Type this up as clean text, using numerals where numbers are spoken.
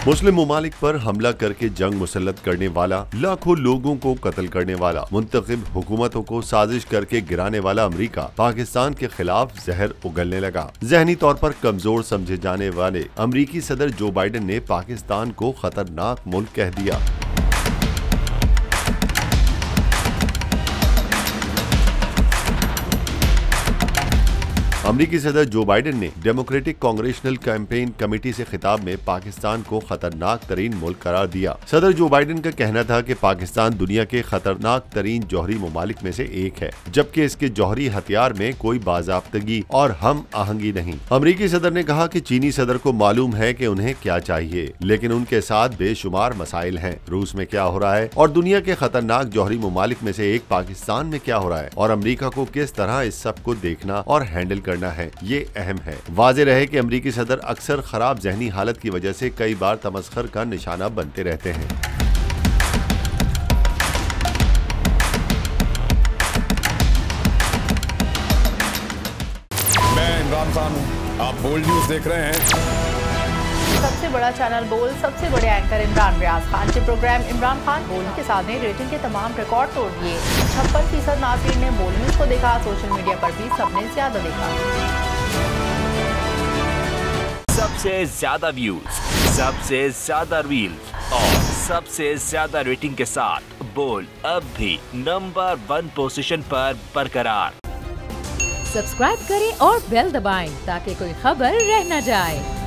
मुस्लिम ममालिक पर हमला करके जंग मुसल्लत करने वाला, लाखों लोगों को कत्ल करने वाला, मुंतखब हुकूमतों को साजिश करके गिराने वाला अमेरिका पाकिस्तान के खिलाफ जहर उगलने लगा। जहनी तौर पर कमजोर समझे जाने वाले अमेरिकी सदर जो बाइडेन ने पाकिस्तान को खतरनाक मुल्क कह दिया। अमेरिकी सदर जो बाइडेन ने डेमोक्रेटिक कांग्रेशनल कैंपेन कमेटी से खिताब में पाकिस्तान को खतरनाक तरीन मुल्क करार दिया। सदर जो बाइडेन का कहना था कि पाकिस्तान दुनिया के खतरनाक तरीन जौहरी ममालिक में से एक है, जबकि इसके जौहरी हथियार में कोई बाज़ाब्तगी और हम आहंगी नहीं। अमेरिकी सदर ने कहा कि चीनी सदर को मालूम है कि उन्हें क्या चाहिए, लेकिन उनके साथ बेशुमार मसाइल हैं। रूस में क्या हो रहा है और दुनिया के खतरनाक जौहरी ममालिक में से एक पाकिस्तान में क्या हो रहा है, और अमेरिका को किस तरह इस सब को देखना और हैंडल करना है, ये अहम है। वाज़ेह रहे कि अमेरिकी सदर अक्सर खराब जहनी हालत की वजह से कई बार तमस्खर का निशाना बनते रहते हैं। मैं इमरान खान हूं, आप बोल्ड न्यूज देख रहे हैं। सबसे बड़ा चैनल बोल, सबसे बड़े एंकर इमरान रियाज खान के प्रोग्राम इमरान खान बोल के साथ ने रेटिंग के तमाम रिकॉर्ड तोड़ दिए। 56% नाज़रीन ने बोल न्यूज को देखा। सोशल मीडिया पर भी सबने ज्यादा देखा। सबसे ज्यादा व्यूज, सबसे ज्यादा रील्स और सबसे ज्यादा रेटिंग के साथ बोल अब भी नंबर 1 पोजीशन पर बरकरार। सब्सक्राइब करें और बेल दबाएं ताकि कोई खबर रह न जाए।